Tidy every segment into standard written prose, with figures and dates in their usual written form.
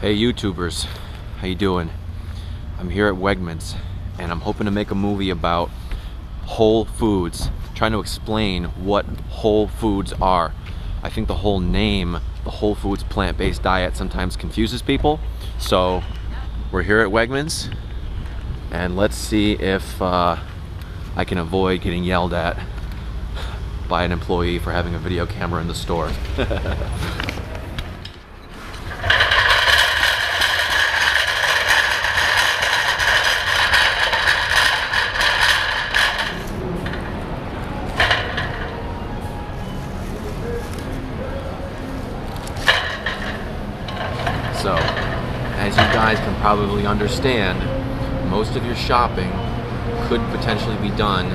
Hey YouTubers, how you doing? I'm here at Wegmans and I'm hoping to make a movie about whole foods, trying to explain what whole foods are. I think the whole name, the whole foods plant-based diet, sometimes confuses people. So we're here at Wegmans and let's see if I can avoid getting yelled at by an employee for having a video camera in the store. So, as you guys can probably understand, most of your shopping could potentially be done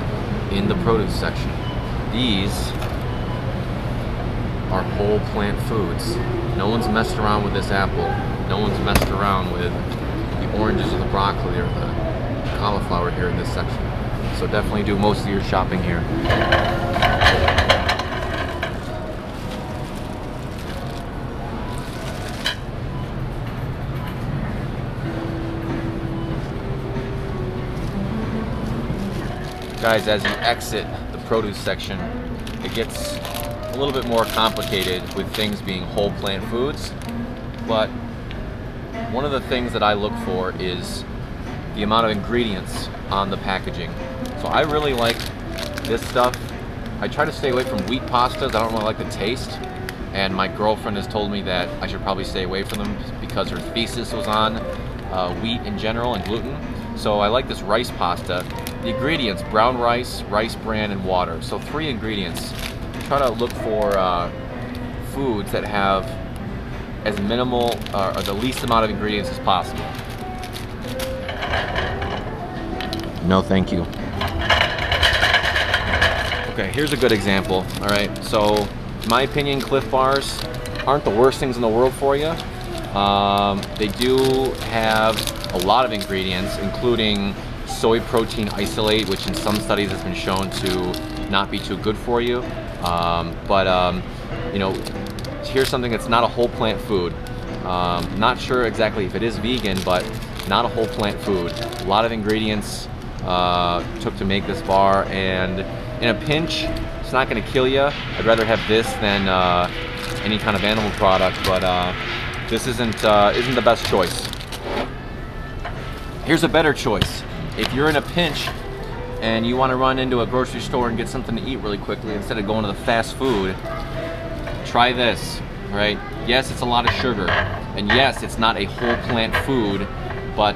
in the produce section. These are whole plant foods. No one's messed around with this apple. No one's messed around with the oranges or the broccoli or the cauliflower here in this section. So definitely do most of your shopping here. Guys, as you exit the produce section, it gets a little bit more complicated with things being whole plant foods, but one of the things that I look for is the amount of ingredients on the packaging. So I really like this stuff. I try to stay away from wheat pastas. I don't really like the taste, and my girlfriend has told me that I should probably stay away from them because her thesis was on wheat in general and gluten. So I like this rice pasta. The ingredients: brown rice, rice bran, and water. So 3 ingredients. Try to look for foods that have as minimal or the least amount of ingredients as possible. No, thank you. Okay, here's a good example. All right, so in my opinion, Clif Bars aren't the worst things in the world for you. They do have a lot of ingredients, including soy protein isolate, which in some studies has been shown to not be too good for you. You know, here's something that's not a whole plant food. Not sure exactly if it is vegan, but not a whole plant food. A lot of ingredients took to make this bar, and in a pinch, it's not going to kill you. I'd rather have this than any kind of animal product, but this isn't the best choice. Here's a better choice. If you're in a pinch and you want to run into a grocery store and get something to eat really quickly instead of going to the fast food, try this, right? Yes, it's a lot of sugar, and yes, it's not a whole plant food, but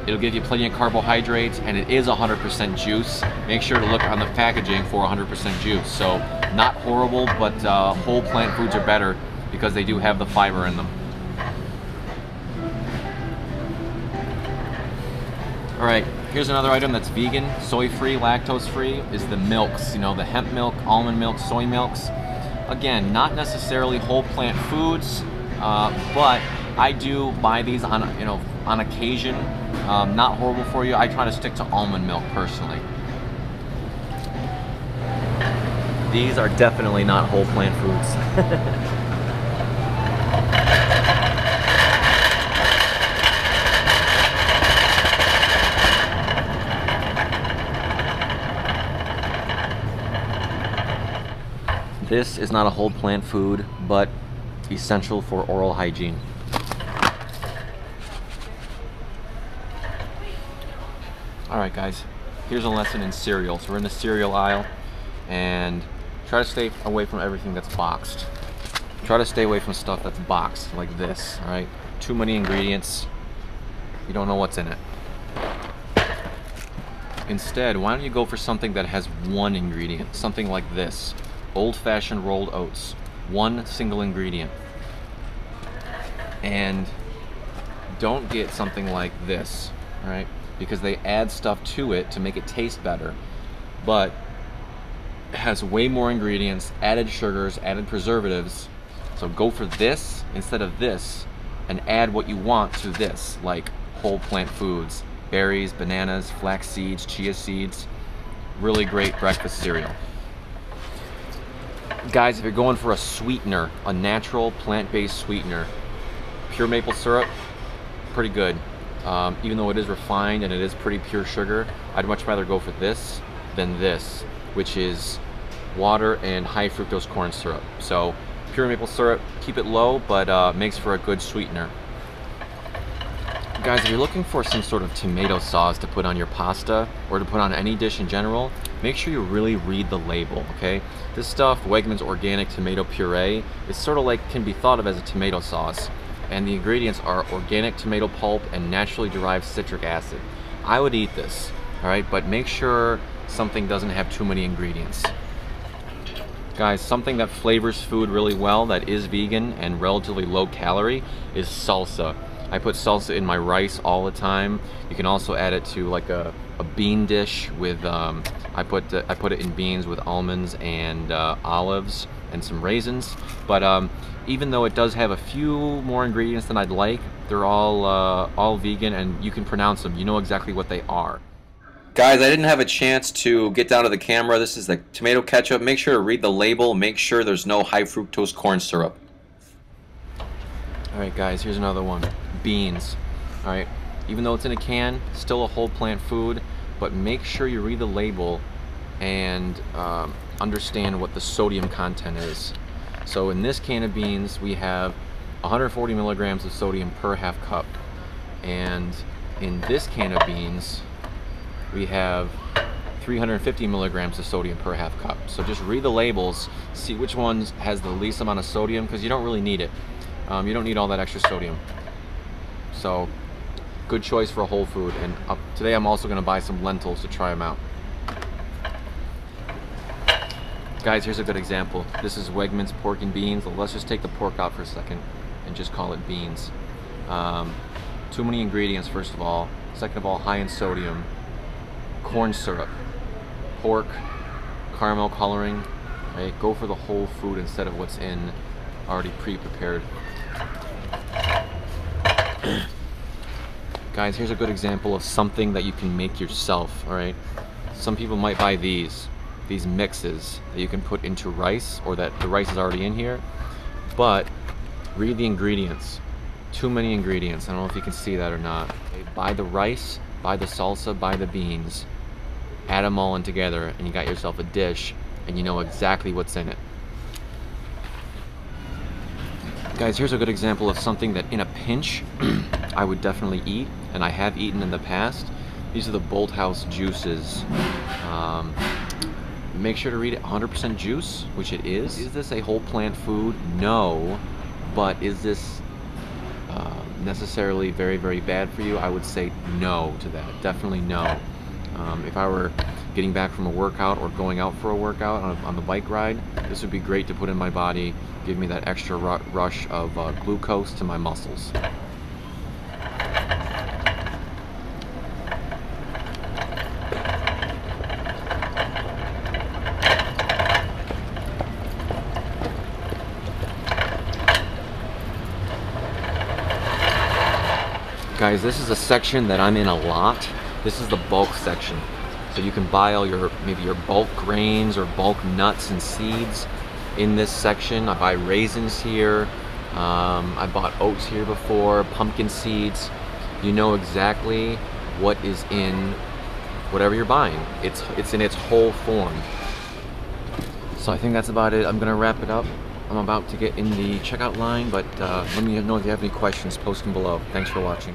it'll give you plenty of carbohydrates, and it is 100% juice. Make sure to look on the packaging for 100% juice. So not horrible, but whole plant foods are better because they do have the fiber in them. All right, here's another item that's vegan, soy-free, lactose-free, is the milks. You know, the hemp milk, almond milk, soy milks. Again, not necessarily whole plant foods, but I do buy these on occasion. Not horrible for you. I try to stick to almond milk personally. These are definitely not whole plant foods. This is not a whole plant food, but essential for oral hygiene. Alright guys, here's a lesson in cereal. So we're in the cereal aisle, and try to stay away from everything that's boxed. Try to stay away from stuff that's boxed, like this, alright? Too many ingredients, you don't know what's in it. Instead, why don't you go for something that has 1 ingredient, something like this. Old-fashioned rolled oats, 1 single ingredient. And don't get something like this, right? Because they add stuff to it to make it taste better, but it has way more ingredients, added sugars, added preservatives. So go for this instead of this, and add what you want to this, like whole plant foods, berries, bananas, flax seeds, chia seeds. Really great breakfast cereal. Guys, if you're going for a sweetener, a natural plant-based sweetener, pure maple syrup, pretty good. Even though it is refined and it is pretty pure sugar, I'd much rather go for this than this, which is water and high fructose corn syrup. So pure maple syrup, keep it low, but makes for a good sweetener. Guys, if you're looking for some sort of tomato sauce to put on your pasta or to put on any dish in general, make sure you really read the label, okay? This stuff, Wegmans organic tomato puree, is sort of like, can be thought of as a tomato sauce, and the ingredients are organic tomato pulp and naturally derived citric acid. I would eat this, all right, but make sure something doesn't have too many ingredients. Guys, something that flavors food really well, that is vegan and relatively low calorie, is salsa. I put salsa in my rice all the time. You can also add it to like a bean dish with, I put it in beans with almonds and olives and some raisins. But even though it does have a few more ingredients than I'd like, they're all vegan and you can pronounce them. You know exactly what they are. Guys, I didn't have a chance to get down to the camera. This is the tomato ketchup. Make sure to read the label. Make sure there's no high fructose corn syrup. Alright guys, here's another one. Beans. Alright, even though it's in a can, still a whole plant food, but make sure you read the label and understand what the sodium content is. So in this can of beans, we have 140 milligrams of sodium per half cup. And in this can of beans, we have 350 milligrams of sodium per half cup. So just read the labels, see which one has the least amount of sodium, because you don't really need it. You don't need all that extra sodium. So, good choice for a whole food. And today I'm also going to buy some lentils to try them out. Guys, here's a good example. This is Wegmans pork and beans. Let's just take the pork out for a second and just call it beans. Too many ingredients, first of all. Second of all, high in sodium. Corn syrup, pork, caramel coloring. Right? Go for the whole food instead of what's in already pre-prepared. Guys, here's a good example of something that you can make yourself, alright? Some people might buy these mixes that you can put into rice, or that the rice is already in here, but read the ingredients. Too many ingredients. I don't know if you can see that or not. Okay, buy the rice, buy the salsa, buy the beans, add them all in together, and you got yourself a dish, and you know exactly what's in it. Guys, here's a good example of something that in a pinch I would definitely eat, and I have eaten in the past. These are the Bolthouse juices. Make sure to read it. 100% juice, which it is. Is this a whole plant food? No. But is this necessarily very, very bad for you? I would say no to that. Definitely no. If I were getting back from a workout or going out for a workout on the bike ride, this would be great to put in my body, give me that extra rush of glucose to my muscles. Guys, this is a section that I'm in a lot. This is the bulk section. So you can buy all your, maybe your bulk grains or bulk nuts and seeds in this section. I buy raisins here. I bought oats here before, pumpkin seeds. You know exactly what is in whatever you're buying. It's in its whole form. So I think that's about it. I'm gonna wrap it up. I'm about to get in the checkout line, but let me know if you have any questions, post them below. Thanks for watching.